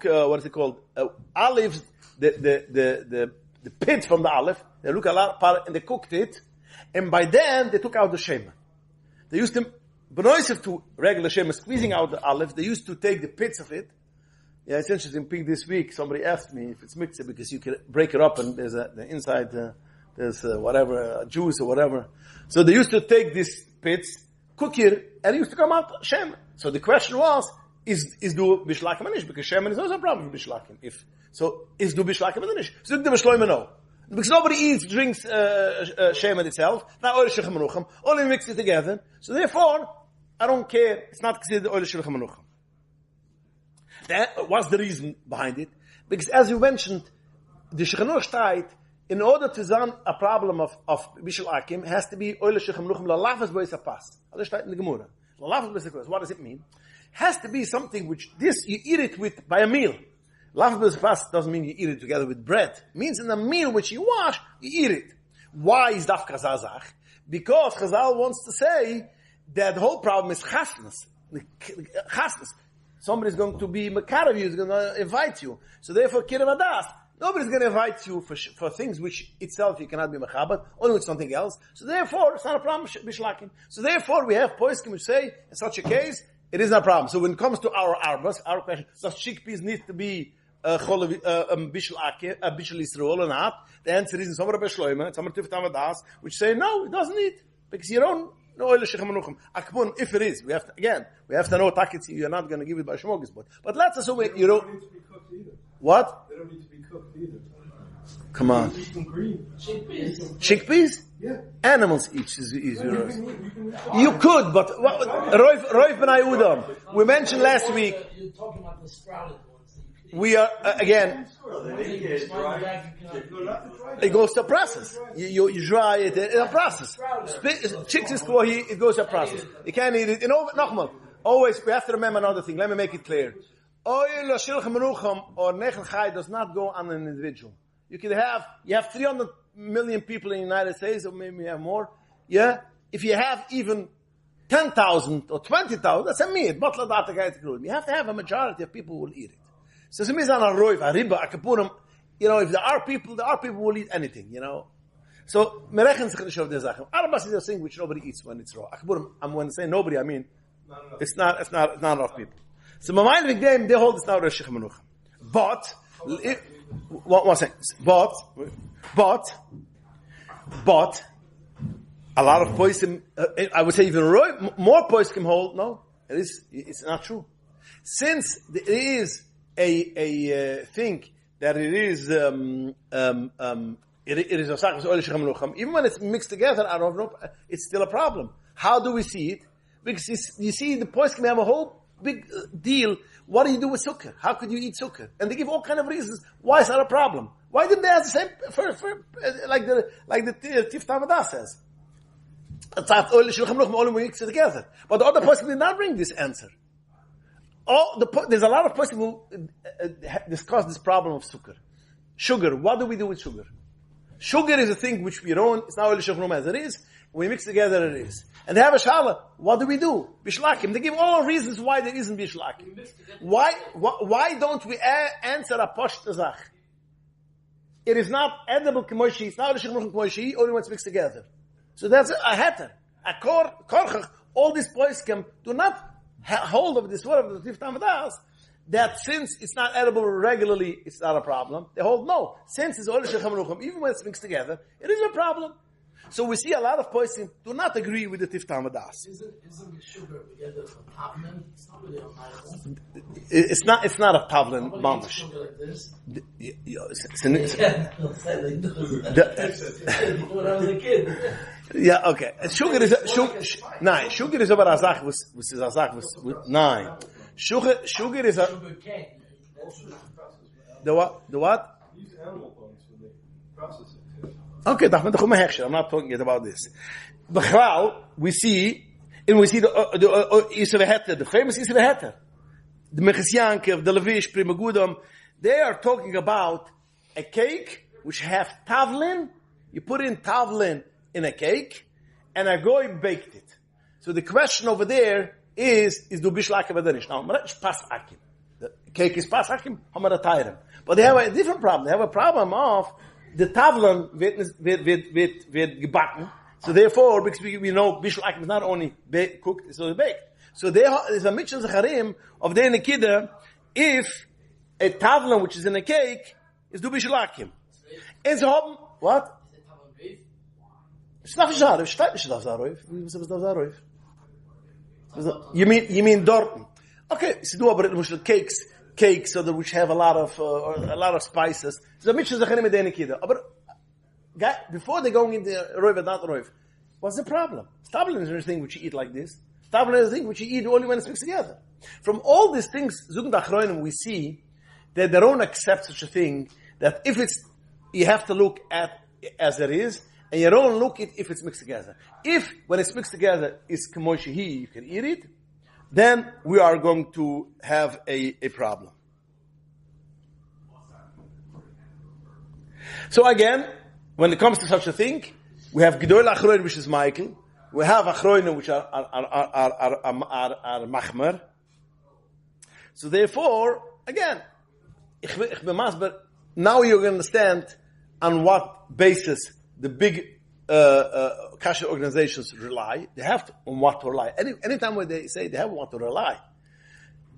what is it called? Olives, the pit from the olive. They look a lot and they cooked it, and by then they took out the shema. They used to, to regular shema, squeezing out the olive. They used to take the pits of it. Yeah, it's interesting. This week, somebody asked me if it's mixed because you can break it up and there's the inside. There's whatever, juice or whatever. So they used to take these pits, cook it, and it used to come out Shem. So the question was, is do Bishlakim and Ish? Because Shem is also a problem for Bishlakim. Is do Bishlakim and Ish? So the Bishloim no. Because nobody drinks Shem itself, not Oil Shulchan Manucham, only mix it together. So therefore, I don't care, it's not considered Oil Shulchan Manucham. What's the reason behind it? Because as you mentioned, the Shechanur Shtayt, in order to solve a problem of Bishul Akim, has to be Oile Shechem Nuchem Lalafas Bois Apas. Other Shtayt in the Gemara. Lalafas Bois Apas. What does it mean? Has to be something which you eat it with by a meal. Lalafas Bois Apas doesn't mean you eat it together with bread. It means in a meal which you wash, you eat it. Why is Daf Kazazach? Because Chazal wants to say that the whole problem is chasnas. Chasnas. Somebody's going to be Makarav you, is going to invite you. So therefore, Kirev Adas, nobody's going to invite you for things which itself you cannot be Mechabat, only with something else. So therefore, it's not a problem, Bishlakim. So therefore, we have Poiskim which say, in such a case, it is not a problem. So when it comes to our arbas, our question, does chickpeas need to be Bishul Yisrael or not? The answer is in some Rabbi Shloime, and some Tiftam Adas, which say, no, it doesn't need, because you don't know Oile Shechem Anuchem. Akbun, if it is, we have to know Takitzi, you're not going to give it by Shmogis, but let's assume it, you don't. They don't need to be cooked either. What? They don't need to be cooked either. Come on. You eat them green. Chickpeas? Yeah. Animals eat is You You could, but Roif Ben Udam. We mentioned last week. You're talking about the sprouted ones. We are again. It goes to a process. You dry it in a process. Chicks is it goes to a process. You can't eat it. You know, Nachman. Always we have to remember another thing. Let me make it clear. Oil or shilchem menucham or nechel chai does not go on an individual. You have 300 million people in the United States, or maybe you have more. Yeah? If you have even 10,000 or 20,000, that's a meat. You have to have a majority of people who will eat it. So it's a roif, a riba, a kapurim. You know, if there are people who will eat anything, you know. So, merechen sich nicht auf der Sache. Arbas is a thing which nobody eats when it's raw. When I say nobody, I mean, it's not enough people. So, my mind with them, they hold this now Rosh Hashanah. But, one second. But, a lot of poiskim, I would say even more poiskim hold, no, it's not true. Since there is a thing that it is a sacrifice, even when it's mixed together, I don't know, it's still a problem. How do we see it? Because you see, the poiskim have a whole big deal. What do you do with sukkah? How could you eat sukkah? And they give all kind of reasons why it's not a problem. Why didn't they have the same like the Tiftam Adas says? Mix it together. But the other person did not bring this answer. There's a lot of person who discuss this problem of sukkah. Sugar. What do we do with sugar? Sugar is a thing which we don't. It's not only shochnum as it is. When we mix together, it is. And they have a shala. What do we do? Bishlakim. They give all reasons why there isn't bishlakim. Why don't we answer a poshta zach? It is not edible k'moishi. It's not only shochnum k'moishi. Only when it's mixed together. So that's a heter. A korchach. All these poskim do not hold of this word of the Tiftam Adas, that since it's not edible regularly, it's not a problem. They hold no. Since it's Oile Shechem Anuchem, even when it's mixed together, it is a problem. So we see a lot of poiskim do not agree with the Tiftam Adas. Isn't sugar together a pavlin? It's not really a pavlin. It's not a pavlin mamash. Sugar like this. When I was a kid. Yeah, okay. Sugar is over a zach with a zach with nine. Sugar is a the what? Use animal bones when they process it. Okay, I'm not talking yet about this. B'chral, we see the Yisrael Heter, the famous Yisrael Heter, the Meches Yankev, the Levish, Prima Gudam. They are talking about a cake which have tavlin. You put in tavlin in a cake, and a goy baked it. So the question over there is do bishlakim adarish? Now, pas akim. The cake is pas akim, hamara tayrim. But they have a different problem. They have a problem of the tavlin wird gebacken. So therefore, because we know bishlakim is not only cooked, it's also baked. So there is a mitzvah zacharim of the nekida if a tavlin which is in a cake is do bishlakim. And so what? You mean dorten? Okay, so do about cakes, so that which have a lot of spices. So the mitzvah zacharim edei nekida. But before they go into roiv and not roiv, what's the problem? Tavlin is a thing which you eat like this. Tavlin is a thing which you eat only when it's mixed together. From all these things, zugend achronim, we see they don't accept such a thing, that if it's, you have to look at as it is, and you don't look at if it's mixed together. If, when it's mixed together, it's k'moishehi, you can eat it, then we are going to have a problem. So again, when it comes to such a thing, we have Gdoli Achroin, which is Michael. We have Achroin, which are Machmer. So therefore, again, but now you're going to understand on what basis the big kasher organizations rely. They have to, on what to rely. Anytime when they say they have on what to rely.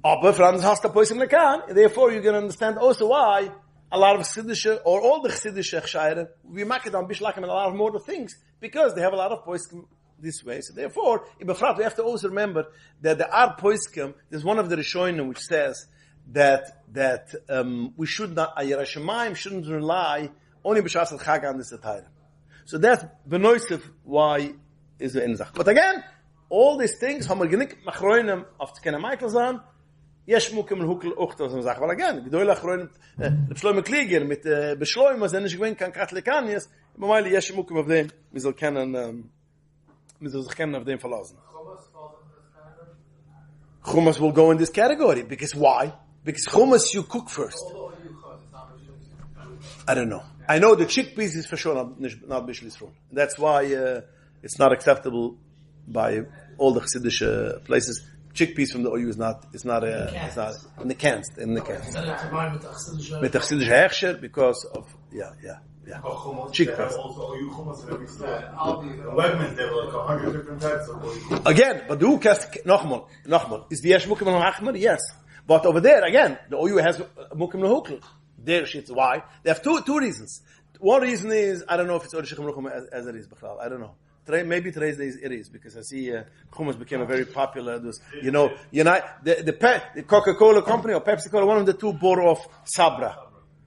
Therefore, you're going to understand also why a lot of Chassidische, or all the Chassidische Chshire, we make it on Bishlakim and a lot of more things, because they have a lot of poiskim this way. So therefore, in Befrat, we have to also remember that the Ar Poiskim, there's one of the Rishonim which says that we should not, a Yerushalayim shouldn't rely only b'shas al Chag on this attire. So that's benoisef why is the enzach. But again, all these things, homogenik machroinim of Tzkena Michael's Yesh mukim l'hukel uchtos und sagt, weil again, Gdoli Achroin, B'shloim Klieger, mit B'shloim, was nicht gewinnt kann Katlikanias, aber meili yesh mukim of dem, wir soll sich kennen auf dem verlassen. Chumas will go in this category, because why? Because hummus you cook first. I don't know. I know the chickpeas is for sure not Bishul Yisroel. That's why it's not acceptable by all the Chassidish places. Chickpeas from the OU is not in the cans. With the Chassidish Hechsher because of chickpeas. Again, but the cast nochmal is the yesh mukim achmer? Yes, but over there again the OU has mukim lehukel. There shits why they have two reasons. One reason is I don't know if it's Orishich Menuchim as it is. I don't know. Maybe today's days it is, because I see hummus became a very popular. The Coca-Cola company or Pepsi-Cola, one of the two bought off Sabra.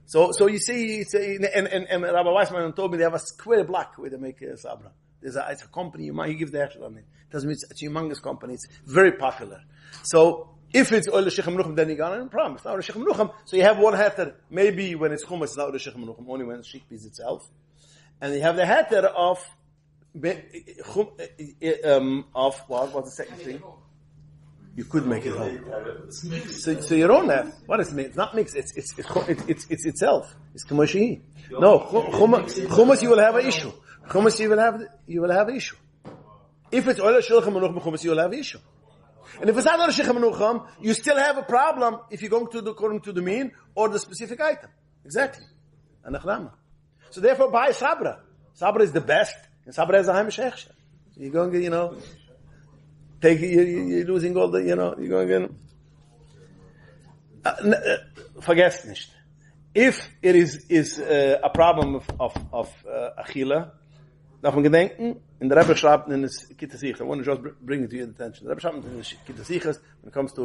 So you see, and Rabbi Weissman told me they have a square block where they make Sabra. It's a company, he gives the actual name. It doesn't mean it's a humongous company. It's very popular. So if it's Oil Shechem Menuchim, then you got no problem. It's not Oil Shechem Menuchim. So you have one heter. Maybe when it's hummus, it's not Oil Shechem Menuchim, only when it's chickpeas itself. And you have the heter of what was the second thing? You could make it whole. So you don't have. What is it? It's not mixed. It's itself. It's k'moshi. No, hummus you will have an issue. Hummus you will have an issue. If it's oil shilchem menuchim hummus you will have an issue. And if it's not oil shilchem menuchim, you still have a problem if you're going to do according to the mean or the specific item. Exactly. So therefore, buy Sabra. Sabra is the best. And Sabra has a heimish hechsher. You're going to, you're losing all the, you're going to, forget nicht. If it is a problem of Achila, darf man gedenken, in der Rebbe schreibt in das Kittasichas, I want to just bring it to your attention. The Rebbe schreibt in das Kittasichas, when it comes to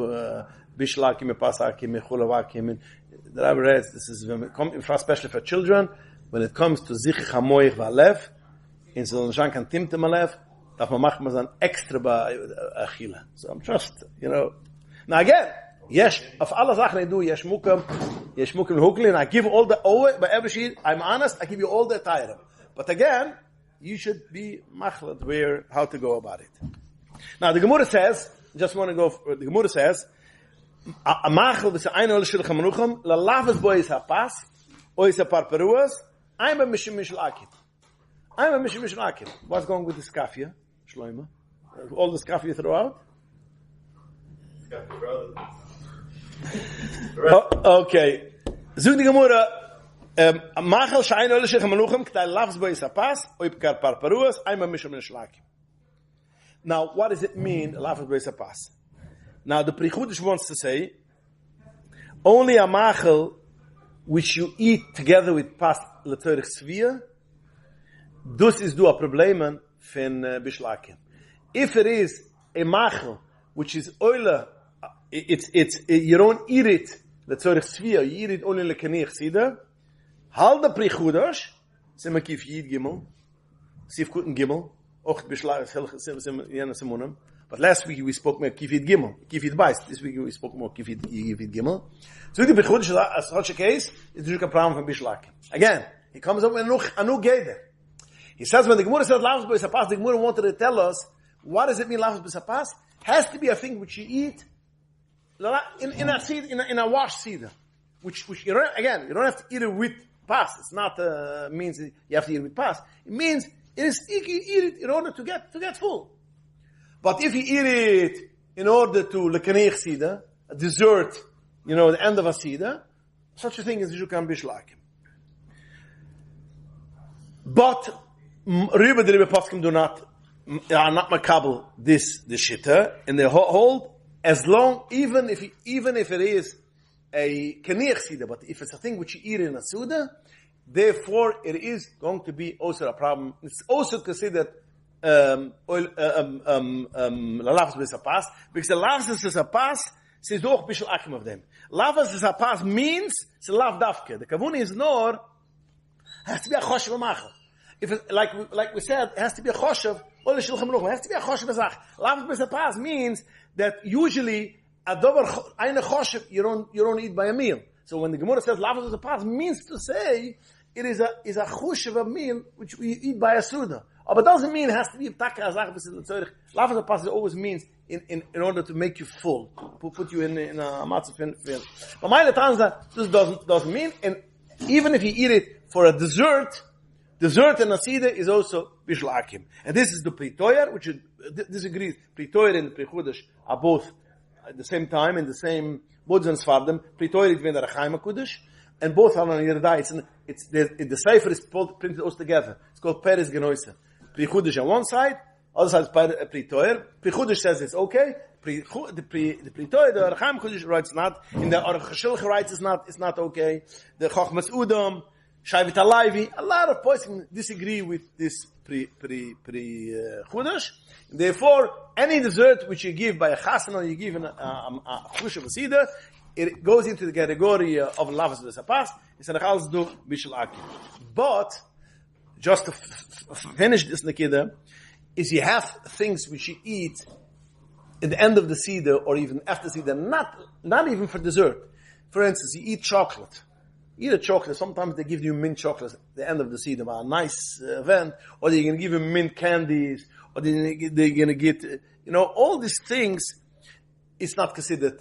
Bishlakim, Pasakim, Chulavakim, the Rebbe writes, this is especially for children, when it comes to Zich HaMoich V'Alev, in so ein kan timte malev, darf man machen man extra bei Achila. So I'm just, Now again, yes, auf alle Sachen I do, yes mukim hukli, and I give all the by every sheet, I'm honest, I give you all the attire. But again, you should be machlet how to go about it. Now the Gemara says, the Gemara says, a machel with ein ol shel khamnucham, la lavas boy is a pas, or is a parperuas, I'm a mishim akit. What's going with the skafia, Shloima? All the skafia you throw out? Okay. Zug die Gemara, machel shayin ole shechem menuchim, k'tai lavs bo yisapas, oi pkar parparuas, I'm a mishim nishlakim. Now, what does it mean, lavs bo yisapas? Now, the Prichudish wants to say, only a machel which you eat together with pas l'torich svia, dus is a problem from Bishlakim. If it is a machel which is oila, you don't eat it. Let's say you eat it only lekanich sida. Hal the prichudash. Semakif yid gimel. Sif kuten gimel. Och Bishlakim. Sim simunim. But last week we spoke more kifid gimel, kifid bais. This week we spoke more kifid gimel. So the bechudish as such a case is the problem from Bishlak. Again, he comes up with a new geder. He says when the Gemara says lavas b'sapas, the Gemara wanted to tell us what does it mean lavas b'sapas? Has to be a thing which you eat in a seed, in a wash seed, which you don't have to eat it with pas. It's not means you have to eat it with pas. It means you eat it in order to get full. But if you eat it in order to lekanech sida, a dessert, the end of a sida, such a thing is you can bishlakim. But Riba the Riba Poskim are not makabel this shitta, and they hold as long even if it is a kanech sida, but if it's a thing which you eat in a suda, therefore it is going to be also a problem. It's also considered lavas b'sapas, because the lavas b'sapas says doch bishul akim of them. Lavas b'sapas means it's a lav dafke. The kavuni is nor has to be a choshev machal. If it, like we said, it has to be a choshev. It has to be a choshev azach. Lavas b'sapas means that usually a dover eine choshev you don't eat by a meal. So when the Gemara says lavas b'sapas, means to say it is a choshev a meal which we eat by a suda. But it doesn't mean it has to be taka azach b'sil. Lavas b'sapas always means in order to make you full, put you in a matzah fin. But my letanza this doesn't mean, and even if you eat it for a dessert and a sida is also bishul akim. And this is the pritoyer, which disagrees. Pritoyer and prechudash are both at the same time in the same both and svardim. Pritoyer is when the rachaim kudash, and both are on yerdai. The cipher is printed all together. It's called peres genoise. Prechudash on one side, other side is pritoyer. Prechudash says it's okay. The pritoyer, the rachaim kudash writes not. In the Aruch writes it's not okay. The chochmas udam. Shayvit Alayvi, a lot of points disagree with this chudash. Therefore, any dessert which you give by a chassan or you give in a chush of a seder, it goes into the category of lavas b'sapas. It's an achal do bishul akim. But just to finish this nekida, is you have things which you eat at the end of the seder or even after seder, not even for dessert. For instance, you eat chocolate. Eat a chocolate. Sometimes they give you mint chocolate at the end of the season, a nice event, or they're going to give you mint candies, or they're going to get, all these things. It's not considered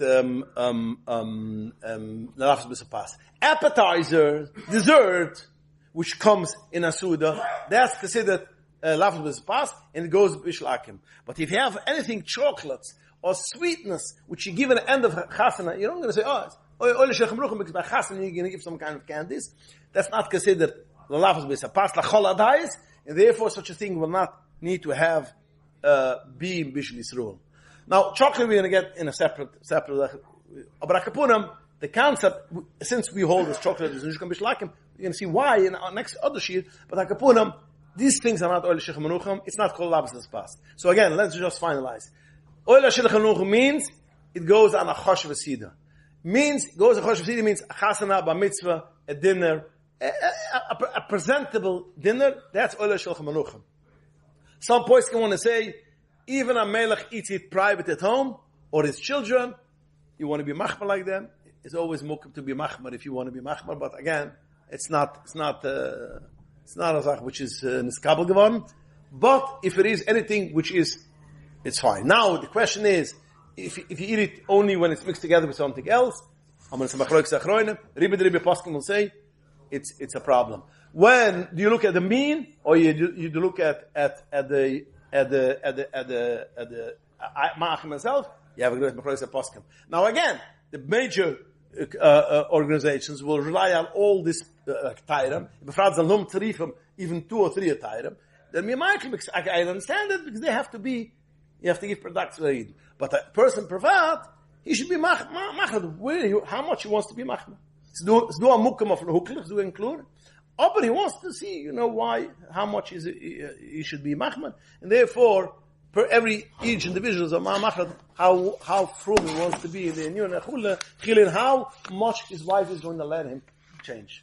appetizer, dessert, which comes in a suda, that's considered lafz b'sapas, and it goes bishul akim. But if you have anything chocolates or sweetness, which you give at the end of chasana, you're not going to say, because by chassan you're going to give some kind of candies. That's not considered lavas b'sapas lachol adayis, and therefore such a thing will not need to have be in bishul yisroel. Now chocolate we're going to get in a separate. But akapunam, the concept, since we hold this chocolate is nishkan bishul akim, you're going to see why in our next other sheet. But akapunam, these things are not oil shech menucham. It's not called lavas b'sapas. So again, let's just finalize. Oil shech menucham means it goes on a chosh v'sida. Means goes a chosh v'sida means a chasana, bar mitzvah, a dinner, a presentable dinner. That's oil shech menucham. Some points can want to say even a melech eats it private at home or his children. You want to be machmar like them. It's always mukim to be machmar if you want to be machmar. But again, it's not a zach which is niskabel geworden. But if it is anything which is, it's fine. Now the question is, if you eat it only when it's mixed together with something else, Riba Poskim will say it's a problem. When do you look at the mean, or you look at the ma'achim itself? You have a great Poskim. Now again, the major organizations will rely on all this tayram. Even 2 or 3 tayram. Then I understand it because they have to be. You have to give products to Eid. But a person privat, he should be machmar. How much he wants to be machmar. It's do a mukam of huklich, do include. But he wants to see, why, how much he should be machmar. And therefore, each individual is a machmar, how frum he wants to be in the union, how much his wife is going to let him change.